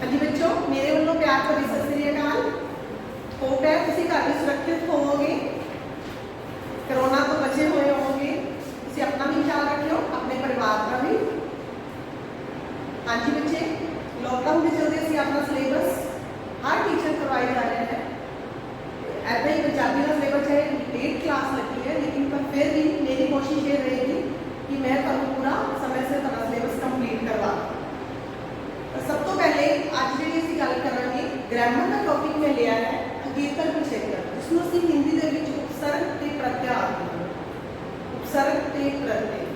हाँ जी बच्चों, मेरे वालों प्यार भरी सत श्री अकाल। होप है तुसी घर में सुरक्षित होवोगे, कोरोना तो बचे हुए होवोगे। तुसी अपना भी ख्याल रखियो, अपने परिवार का भी। हाँ जी बच्चे, लॉकडाउन के चलते असीं अपना सिलेबस हर टीचर करवाई जा रहे हैं। ऐसा ही पंजाबी का सिलेबस है, लेट क्लास लगी है, लेकिन पर फिर भी मेरी कोशिश ये रहेगी कि मैं तुहानूं पूरा समय से तुहाडा सिलेबस कंप्लीट करवा। सब तो पहले अज जी असीं गल करांगे ग्रामर का टॉपिक मैं लिया है अगेतर पिछेतर, जिसनूं असीं हिंदी दे विच उपसर्ग ते प्रत्यय आखदे हां। उपसर्ग ते प्रत्यय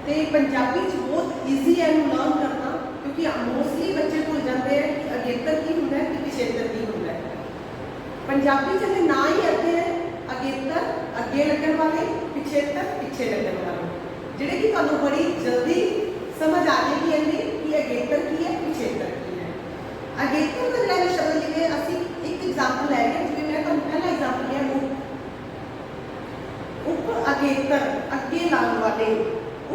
ते पंजाबी च बहुत ईजी है इहनूं लर्न करना, क्योंकि मोस्टली बच्चे भुल जाते हैं कि अगेतर की हुंदा है ते पिछेतर की हुंदा है। पंजाबी च इहदे नाम ही ऐसे है, अगेतर अगे लगन वाले, पिछेतर पिछे लगन वाले, जिहड़े कि तुहानूं बड़ी जल्दी समझ आ जाएगी इहदी कि अगेतर की है पिछेतर की है। अगेतर का जो शब्द जिवें असीं एक एग्जाम्पल लै गए, जिवें मैं तुहानूं पहला एग्जाम्पल लिया उप अगेतर अगे लाने वाले,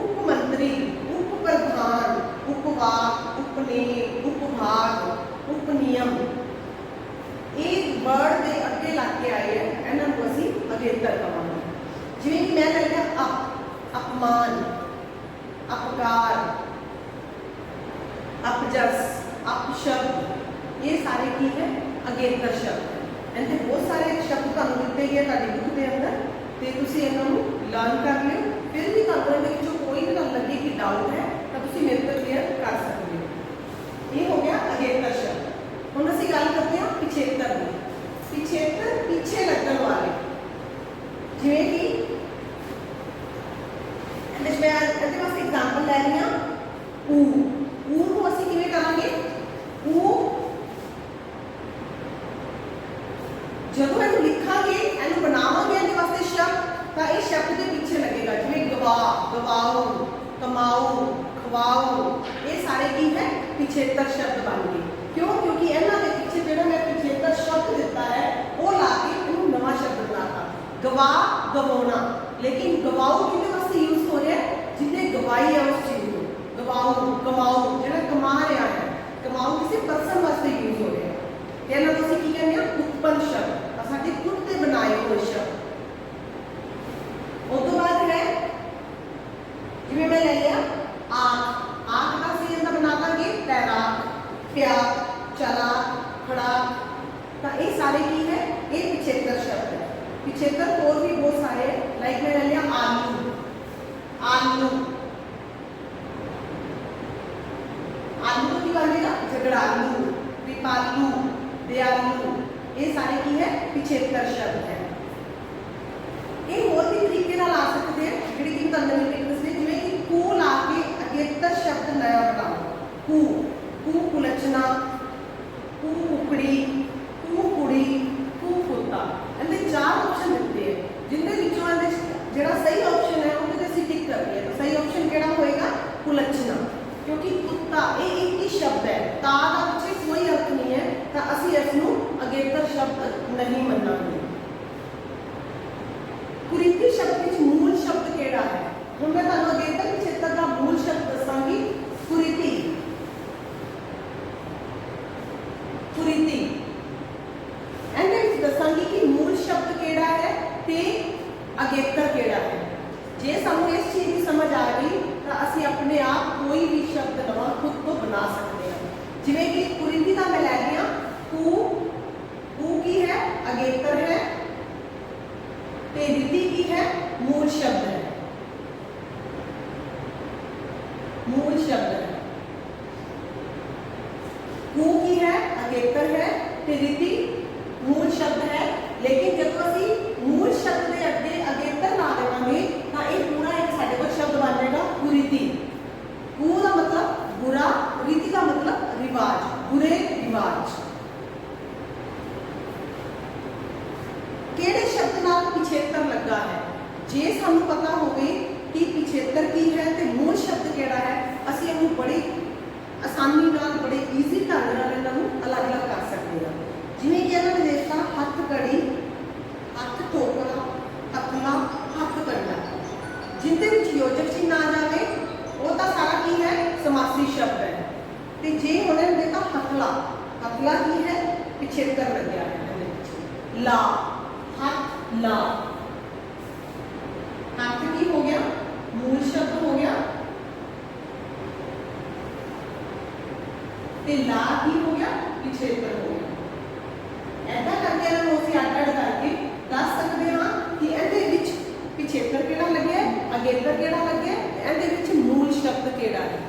उप मंत्री, उप प्रधान, उपवाक, उपनेम, उपभाग, उपनियम, एक वर्ड के अगे लग के आए हैं, इन्हां नूं असीं अगेतर कहांगे। जिवें कि मैं लै लिया अपमान, अपकार, अपजस, अपशब्द, ये सारे की है अगेतर शब्द है। इनके बहुत सारे शब्द तुहानूं दिते गए तुहाडी बुक के अंदर, तो तुसीं इन्हां नूं लर्न कर लिओ। फिर भी तुहानूं इहदे विचों कोई भी तुहानूं लगे कि डाउट है तो तुसीं मेरे को क्लियर कर सकते हो। ये हो गया अगेतर शब्द। हुण असीं गल करते हैं पिछेतर की। पिछेतर पीछे लगन वाले, जिवें कि मैं इहदे वास्ते एग्जाम्पल लै रही हां ऊ को असीं किवें करांगे? ऊ जदों इहनूं लिखांगे, इहनूं बनावांगे इहदे वास्ते शब्द, तां इह शब्द दे पीछे लगेगा। जिवें गवा, गवाओ, कमाओ, खवाओ, ये सारे की है पिछेतर शब्द बन गए। क्यों? क्योंकि इन्हां दे पीछे जिहड़ा मैं पिछेतर शब्द दिता है वो ला के इहनूं नवां शब्द बनाता। गवा, गवाउणा, लेकिन गवाओ किहदे वास्ते यूज हो रहा है? जिन्हें गवाई है उस चीज को। गवाओ, कमाओ, जिहड़ा कमा रहा है, कमाओ किसी पर्सन वास्ते यूज हो रहा है। इन्हां नूं असीं की कहंदे हां? उत्पन्न शब्द, साडे खुद के बनाए हुए शब्द। उस तो बाद है जिवें मैं लै लिया आख, आख का असीं इहदा बना दांगे तैराक, प्याक, चलाक, खड़ाक, तो ये सारे की है ये पिछेतर शब्द है। पिछेतर और भी बहुत सारे, लाइक मैं लै लिया आलू, आलू, आलू की बनेगा झगड़ालू, कृपालू, दयालु, ये सारे की है पिछेतर शब्द है। ये और भी तरीके नाल आ सकते हैं, जिहड़ी कि तुहानूं मैं ट्रिक दस्सी, जिवें कि कू ला के अगेतर शब्द नया बनाओ। कू, कू कुलचना, कू कुकड़ी, कू कुड़ी, कू कुत्ता। इहदे 4 ऑप्शन दिते हैं, जिनके विचों इहदे जिहड़ा सही ऑप्शन है उहदे ते असीं टिक करनी है। तो सही ऑप्शन किहड़ा होएगा? कुलचना, क्योंकि कुत्ता ये एक ही शब्द है, ता दा पिछे कोई अर्थ नहीं है, तो असीं इसनूं अगेतर शब्द नहीं मनांगे। कुरीति शब्द विच मूल शब्द किहड़ा है? हुण मैं तुहानूं अगेतर पिछेतर दा मूल शब्द दसांगी। कुरीति, कुरीति, इहदे विच दसांगी कि मूल शब्द किहड़ा है ते अगेतर किहड़ा है। जे सानूं इस चीज़ की समझ आ गई तो असीं अपने आप कोई भी शब्द नवां खुद तो बना सकते हैं। जिवें कि कुरीति का मैं लै लिया कू, कू की है अगेतर है, ते रीति की है मूल शब्द है, मूल शब्द है। कू की है अगेतर है, ते रीति मूल शब्द है, लेकिन जब असीं मूल शब्द के अगे अगेतर ला देवांगे तो ये पूरा एक साडे कोल शब्द बन जाएगा कुरीति। कू का मतलब बुरा, रीति का मतलब रिवाज, बुरे रिवाज। किहड़े शब्द नाल पिछेतर लगा है? जे सानू पता होवे कि पिछेतर की है ते मूल शब्द किहड़ा है, असीं इहनूं बड़ी आसानी नाल, बड़े ईजी ढंग नाल इहनां नूं अलग अलग कर सकते हैं। जिवें कि इहनां ने देखा हथ कड़ी, हथ ठोकरा, हथला, हथ कंडा, जिनके विच योजक चिन्ह आ जाए वो तो सारा की है समासी शब्द है। ਤੇ ਜੇ ਉਹਨੇ ਦੇਖਾ ਹਕਲਾ, ਹਕਲਾ ਕੀ ਹੈ? ਪਿਛੇਤਰ ਲੱਗਿਆ ਹੈ ਇਹਦੇ ਵਿੱਚ। ਲਾ, ਹੱਥ ਲਾ, ਹੱਥ ਕੀ ਹੋ ਗਿਆ? ਮੂਲ ਸ਼ਬਦ ਹੋ ਗਿਆ। ਤੇ ਲਾ ਕੀ ਹੋ ਗਿਆ? ਪਿਛੇਤਰ ਹੋ ਗਿਆ। ऐसा करके हम उसे अड करके दस सकते हाँ कि ਇਹਦੇ ਵਿੱਚ ਪਿਛੇਤਰ ਕਿਹੜਾ ਲੱਗਿਆ, ਅਗੇਤਰ ਕਿਹੜਾ ਲੱਗਿਆ, ਇਹਦੇ ਵਿੱਚ ਮੂਲ ਸ਼ਬਦ ਕਿਹੜਾ ਹੈ।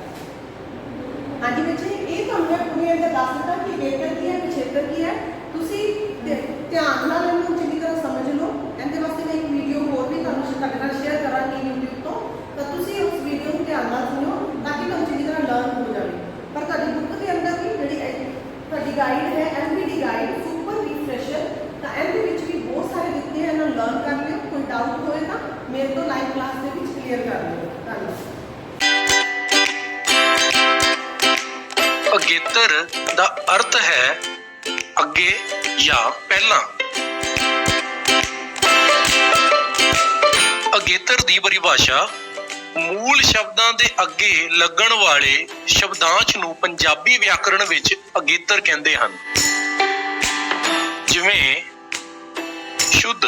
ਹਾਂਜੀ ਬੱਚੇ, ਇਹ ਤੁਹਾਨੂੰ ਮੈਂ ਪੂਰੀ ਇਹਦਾ ਦੱਸ ਦਿੱਤਾ ਕਿ ਅਗੇਤਰ ਕੀ ਹੈ, ਪਿਛੇਤਰ ਕੀ ਹੈ। ਤੁਸੀਂ ਧਿਆਨ ਨਾਲ ਇਹਨੂੰ ਚੰਗੀ ਤਰ੍ਹਾਂ ਸਮਝ ਲਓ। ਇਹਦੇ ਵਾਸਤੇ ਮੈਂ ਇੱਕ ਵੀਡੀਓ ਹੋਰ ਵੀ ਤੁਹਾਨੂੰ ਤੁਹਾਡੇ ਨਾਲ ਸ਼ੇਅਰ ਕਰਾਂਗੀ YouTube ਤੋਂ, ਤਾਂ ਤੁਸੀਂ ਉਸ ਵੀਡੀਓ ਨੂੰ ਧਿਆਨ ਨਾਲ ਸੁਣੋ ਤਾਂ ਕਿ ਤੁਹਾਨੂੰ ਚੰਗੀ ਤਰ੍ਹਾਂ ਲਰਨ ਹੋ ਜਾਵੇ। ਪਰ ਤੁਹਾਡੀ ਬੁੱਕ ਦੇ ਅੰਦਰ ਵੀ ਜਿਹੜੀ ਤੁਹਾਡੀ ਗਾਈਡ ਹੈ MPD ਗਾਈਡ ਸੁਪਰ ਰਿਫਰੈਸ਼ਰ, ਤਾਂ ਇਹਦੇ ਵਿੱਚ ਵੀ ਬਹੁਤ ਸਾਰੇ ਦਿੱਤੇ ਹਨ, ਇਹਨਾਂ ਲਰਨ ਕਰ ਲਿਓ। ਕੋਈ ਡਾਊਟ ਹੋਏ ਤਾਂ ਮੇਰੇ ਤੋਂ ਲਾਈਵ ਕਲਾਸ ਦੇ ਵਿੱਚ ਕਲੀਅਰ ਕਰ ਲਿਓ। ਧੰਨਵਾਦ। ਅਗੇਤਰ ਦਾ ਅਰਥ ਹੈ ਅੱਗੇ ਜਾਂ ਪਹਿਲਾਂ। ਅਗੇਤਰ ਦੀ ਪਰਿਭਾਸ਼ਾ ਮੂਲ ਸ਼ਬਦਾਂ ਦੇ ਅੱਗੇ ਲੱਗਣ ਵਾਲੇ ਸ਼ਬਦਾਂਸ਼ ਨੂੰ ਪੰਜਾਬੀ ਵਿਆਕਰਣ ਵਿੱਚ ਅਗੇਤਰ ਕਹਿੰਦੇ ਹਨ। ਜਿਵੇਂ ਸ਼ੁੱਧ,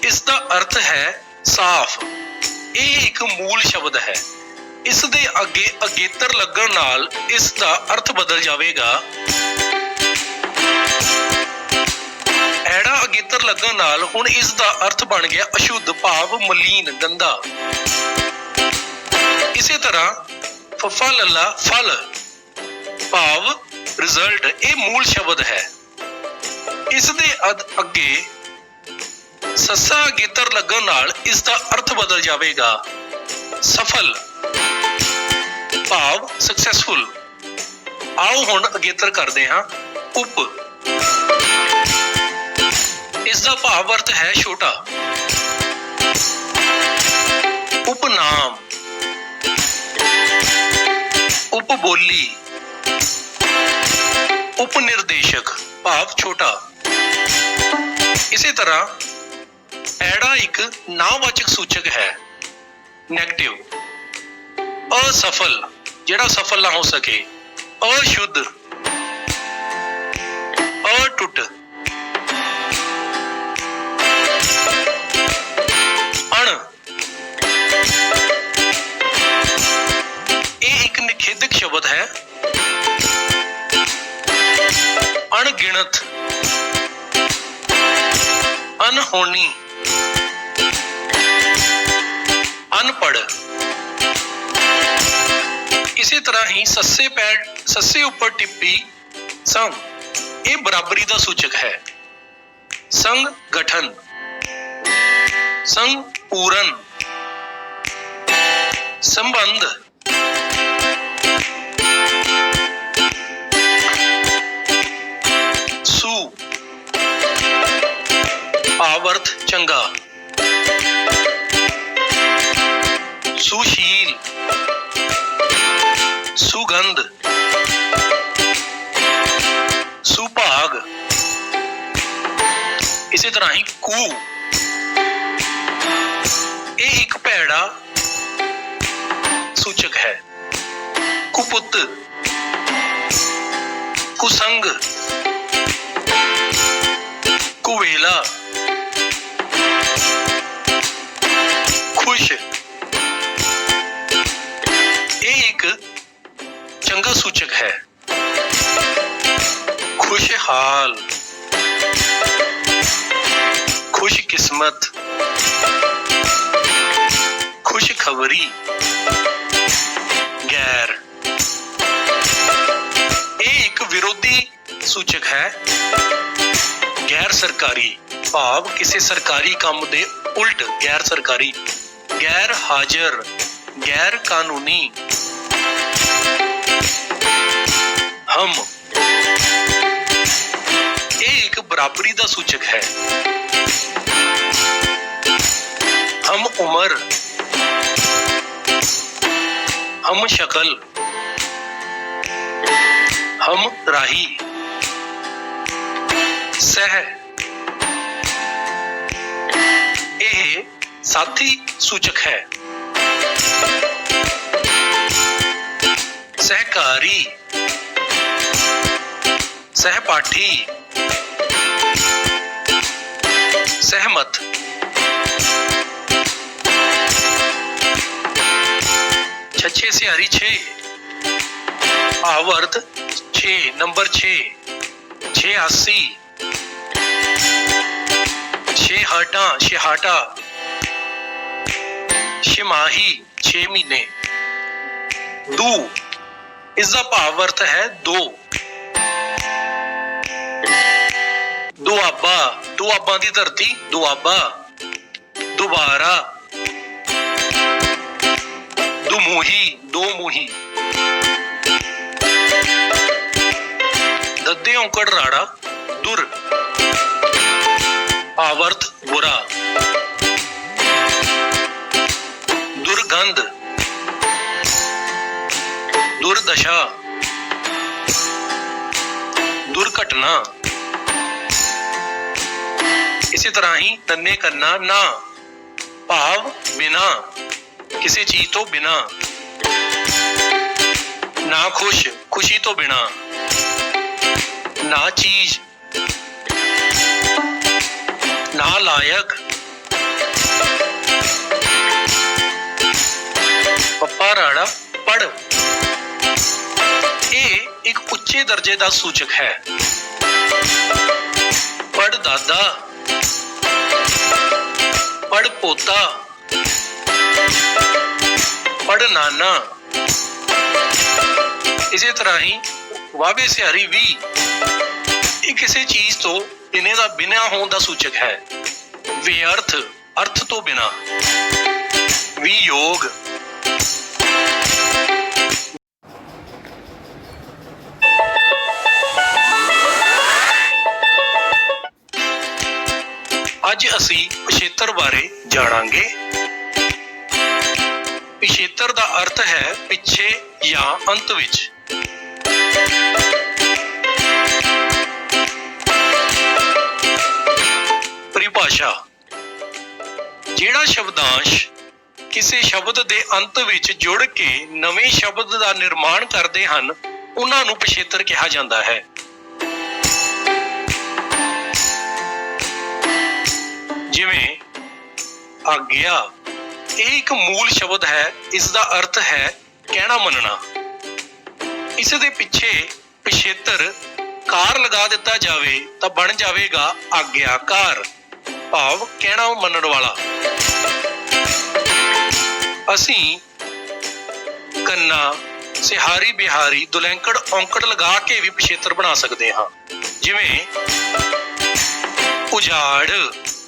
ਇਸ ਦਾ ਅਰਥ ਹੈ ਸਾਫ਼। ਇਹ ਇੱਕ ਮੂਲ ਸ਼ਬਦ ਹੈ। ਇਸ ਦੇ ਅੱਗੇ ਅਗੇਤਰ ਲੱਗਣ ਨਾਲ ਇਸ ਦਾ ਅਰਥ ਬਦਲ ਜਾਵੇਗਾ। ਐੜਾ ਅਗੇਤਰ ਲੱਗਣ ਨਾਲ ਹੁਣ ਇਸ ਦਾ ਅਰਥ ਬਣ ਗਿਆ ਅਸ਼ੁੱਧ, ਭਾਵ ਮਲੀਨ, ਗੰਦਾ। ਇਸੇ ਤਰ੍ਹਾਂ ਫੱਫਾ ਲੱਲਾ ਫਲ, ਭਾਵ ਰਿਜ਼ਲਟ, ਇਹ ਮੂਲ ਸ਼ਬਦ ਹੈ। ਇਸ ਦੇ ਅੱਗੇ ਸੱਸਾ ਅਗੇਤਰ ਲੱਗਣ ਨਾਲ ਇਸ ਦਾ ਅਰਥ ਬਦਲ ਜਾਵੇਗਾ ਸਫਲ, ਭਾਵ ਸਕਸੈਸਫੁਲ। ਆਓ ਹੁਣ ਅਗੇਤਰ ਕਰਦੇ ਹਾਂ ਉਪ। ਇਸ ਦਾ ਭਾਵ ਅਰਥ ਹੈ ਛੋਟਾ। ਉਪਨਾਮ, ਉਪਬੋਲੀ, ਉਪਨਿਰਦੇਸ਼ਕ, ਭਾਵ ਛੋਟਾ। ਇਸੇ ਤਰ੍ਹਾਂ ਐੜਾ ਇੱਕ ਨਾਂਵਵਾਚਕ ਸੂਚਕ ਹੈ, ਨੈਗੇਟਿਵ। ਅਸਫਲ, ਜਿਹੜਾ ਸਫਲ ਨਾ ਹੋ ਸਕੇ। ਅਸ਼ੁੱਧ, ਅਟੁੱਟ। ਅਣ, ਇਹ ਇੱਕ ਨਿਖੇਧਕ ਸ਼ਬਦ ਹੈ। ਅਣਗਿਣਤ, ਅਨਹੋਣੀ, ਅਨਪੜ੍ਹ। ਇਸੇ ਤਰ੍ਹਾਂ ਹੀ ਸੱਸੇ ਉੱਪਰ ਟਿੱਪੀ ਸੰਗ, ਇਹ ਬਰਾਬਰੀ ਦਾ ਸੂਚਕ ਹੈ। ਸੰਗ ਗਠਨ, ਸੰਗ ਪੂਰਨ, ਸੰਬੰਧ। ਸੂ, ਭਾਵ ਅਰਥ ਚੰਗਾ। ਸੁਸ਼ੀਲ, ਸੁਗੰਧ, ਸੁਭਾਗ। ਇਸੇ ਤਰ੍ਹਾਂ ਹੀ ਕੂ, ਇਹ ਇੱਕ ਭੈੜਾ ਸੂਚਕ ਹੈ। ਕੁਪੁੱਤ, ਕੁਸੰਗ, ਕੁਵੇਲਾ, ਖੁਸ਼, ਇਹ ਇੱਕ ਚੰਗਾ ਸੂਚਕ ਹੈ। ਖੁਸ਼ਹਾਲ, ਖੁਸ਼ਕਿਸਮਤ, ਖੁਸ਼ਖਬਰੀ, ਗੈਰ, ਇਹ ਇੱਕ ਵਿਰੋਧੀ ਸੂਚਕ ਹੈ। ਗੈਰ ਸਰਕਾਰੀ, ਭਾਵ ਕਿਸੇ ਸਰਕਾਰੀ ਕੰਮ ਦੇ ਉਲਟ, ਗੈਰ ਸਰਕਾਰੀ। ਗੈਰ ਹਾਜ਼ਰ, ਗੈਰ ਕਾਨੂੰਨੀ। ਹਮ, ਇਹ ਇੱਕ ਬਰਾਬਰੀ ਦਾ ਸੂਚਕ ਹੈ। ਹਮ ਉਮਰ, ਹਮ ਸ਼ਕਲ, ਹਮ ਰਾਹੀ। ਸਹਿ, ਇਹ ਸਾਥੀ ਸੂਚਕ ਹੈ। ਸਹਿਕਾਰੀ, सहपाठी, सहमत, छछे से हरी छे, आवर्त छे, नंबर छे, 86, छेहाटा, छिहाटा, छिमाही, 6 महीने, दू, इसका भाव अर्थ है दो, दुआबा, दुआबा की धरती, दुआबा, दोबारा, दुमूही, दो मूही, दद्दे औंकड़ राड़ा, दुर, आवर्त बुरा, दुर्गंध, दुर्दशा, दुर्घटना। इसी तरह ही नन्हे करना ना, भाव बिना, किसी चीज तो बिना, ना खुश, खुशी तो बिना, ना चीज, ना लायक, पप्पा राड़ा पढ़। ये एक उच्चे दर्जे का सूचक है। पढ़ दादा, पढ़ पोता, पढ़ नाना। इसी तरह ही वावे से हरी भी ये किसी चीज तो बिने का बिना होने का सूचक है। व्यर्थ, अर्थ तो बिना, वियोग। ਅੱਜ ਅਸੀਂ ਪਿਛੇਤਰ ਬਾਰੇ ਜਾਣਾਂਗੇ। ਪਿਛੇਤਰ ਦਾ ਅਰਥ ਹੈ ਪਿੱਛੇ ਜਾਂ ਅੰਤ ਵਿੱਚ। ਪਰਿਭਾਸ਼ਾ, ਜਿਹੜਾ ਸ਼ਬਦਾਂਸ਼ ਕਿਸੇ ਸ਼ਬਦ ਦੇ ਅੰਤ ਵਿੱਚ ਜੁੜ ਕੇ ਨਵੇਂ ਸ਼ਬਦ ਦਾ ਨਿਰਮਾਣ ਕਰਦੇ ਹਨ, ਉਹਨਾਂ ਨੂੰ ਪਿਛੇਤਰ ਕਿਹਾ ਜਾਂਦਾ ਹੈ। ਜਿਵੇਂ ਆਗਿਆ, ਇਹ ਇੱਕ ਮੂਲ ਸ਼ਬਦ ਹੈ। ਇਸ ਦਾ ਅਰਥ ਹੈ ਕਹਿਣਾ ਮੰਨਣਾ। ਇਸ ਦੇ ਪਿੱਛੇ ਪਿਛੇਤਰ ਕਾਰ ਲਗਾ ਦਿੱਤਾ ਜਾਵੇ ਤਾਂ ਬਣ ਜਾਵੇਗਾ ਆਗਿਆਕਾਰ, ਭਾਵ ਕਹਿਣਾ ਮੰਨਣ ਵਾਲਾ। ਅਸੀਂ ਕੰਨਾ, ਸਿਹਾਰੀ, ਬਿਹਾਰੀ, ਦੁਲੈਂਕੜ, ਔਂਕੜ ਲਗਾ ਕੇ ਵੀ ਪਿਛੇਤਰ ਬਣਾ ਸਕਦੇ ਹਾਂ। ਜਿਵੇਂ ਉਜਾੜ,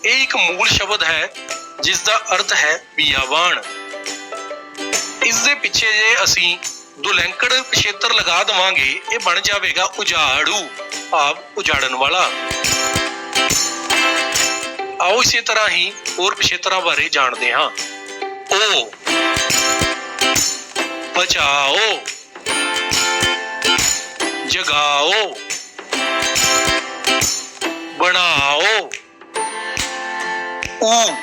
ਇਹ ਇੱਕ ਮੂਲ ਸ਼ਬਦ ਹੈ ਜਿਸ ਦਾ ਅਰਥ ਹੈ ਬੀਆਬਾਨ। ਇਸ ਦੇ ਪਿੱਛੇ ਜੇ ਅਸੀਂ ਦੁਲੈਂਕੜ ਪਿਛੇਤਰ ਲਗਾ ਦੇਵਾਂਗੇ, ਇਹ ਬਣ ਜਾਵੇਗਾ ਉਜਾੜੂ, ਭਾਵ ਉਜਾੜਨ ਵਾਲਾ। ਆਓ ਇਸੇ ਤਰ੍ਹਾਂ ਹੀ ਹੋਰ ਪਿਛੇਤਰਾਂ ਬਾਰੇ ਜਾਣਦੇ ਹਾਂ। ਓ, ਬਚਾਓ, ਜਗਾਓ, ਬਣਾਓ। ਊ,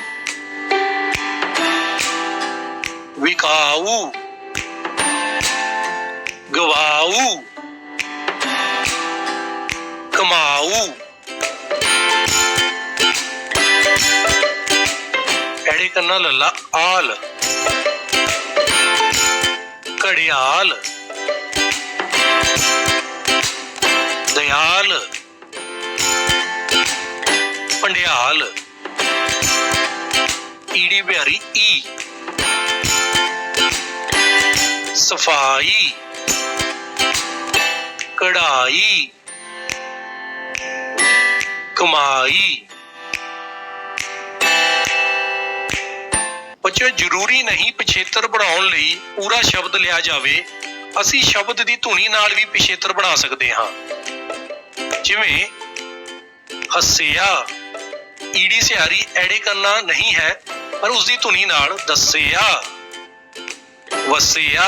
ਵਿਕਾਊ, ਗਵਾਊ, ਕਮਾਊ। ਐੜੇ ਕਰਨਾ ਲੱਲਾ ਆਲ, ਘੜਿਆਲ, ਦਇਆਲ, ਪੰਡਿਆਲ। ਈੜੀ ਬਿਹਾਰੀ ਈ, ਸਫਾਈ, ਕਢਾਈ, ਕਮਾਈ। ਬੱਚਿਓ, ਜ਼ਰੂਰੀ ਨਹੀਂ ਪਿਛੇਤਰ ਬਣਾਉਣ ਲਈ ਪੂਰਾ ਸ਼ਬਦ ਲਿਆ ਜਾਵੇ। ਅਸੀਂ ਸ਼ਬਦ ਦੀ ਧੁਨੀ ਨਾਲ ਵੀ ਪਿਛੇਤਰ ਬਣਾ ਸਕਦੇ ਹਾਂ। ਜਿਵੇਂ ਹੱਸਿਆ, ਈੜੀ ਸਿਹਾਰੀ ਐੜੇ ਕਰਨਾ ਨਹੀਂ ਹੈ, ਪਰ ਉਸਦੀ ਧੁਨੀ ਨਾਲ ਦੱਸਿਆ, ਵਸਿਆ।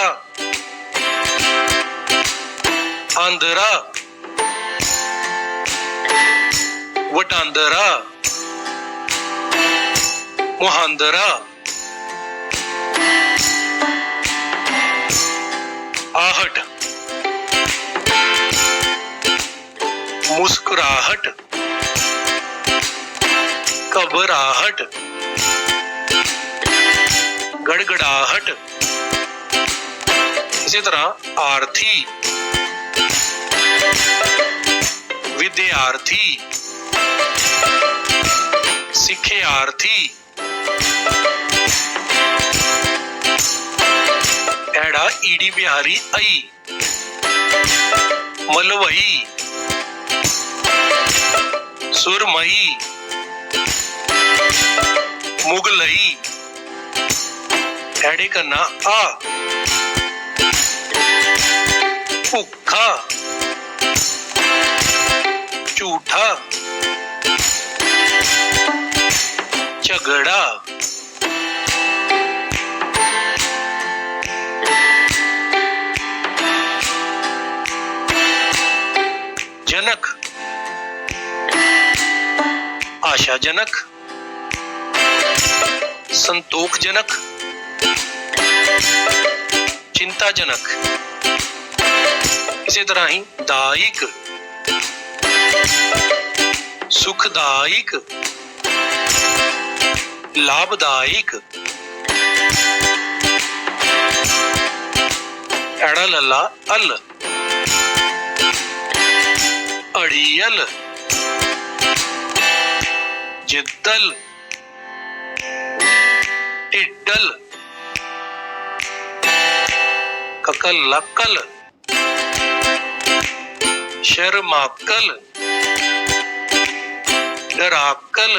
ਆਂਦਰਾ, ਵਟਾਂਦਰਾ, ਮੁਹਾਂਦਰਾ। आहट, मुस्कुराहट, घबराहट, गड़गड़ाहट। इसी तरह आरती, विद्यार्थी, सिक्ख्यार्थी, ऐड़ा ईड़ी बिहारी आई, मलवई, सुरमई, मुगलई, ऐड़े करना आ, भुखा, झूठा, झगड़ा। जनक, आशाजनक, संतोखजनक, चिंताजनक। इसी तरह ही दायिक, सुखदायक, लाभदायक। ऐड़ा लल्ला अल, अड़ियल, जिद्दल, टिड्डल, ककल लकल, शर्माकल, डराकल।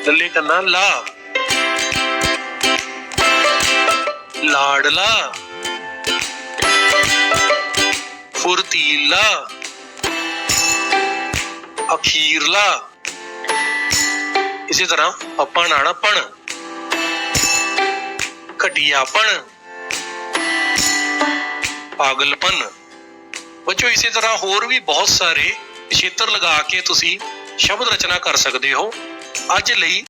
लल्ले करना ला, लाडला, फुर्तीला, अखीरला। इसी तरह अपन अड़पण, घटियापन, पागलपन। बच्चों इसी तरह होर भी बहुत सारे क्षेत्र लगा के तुसी शब्द रचना कर सकते हो। अज लई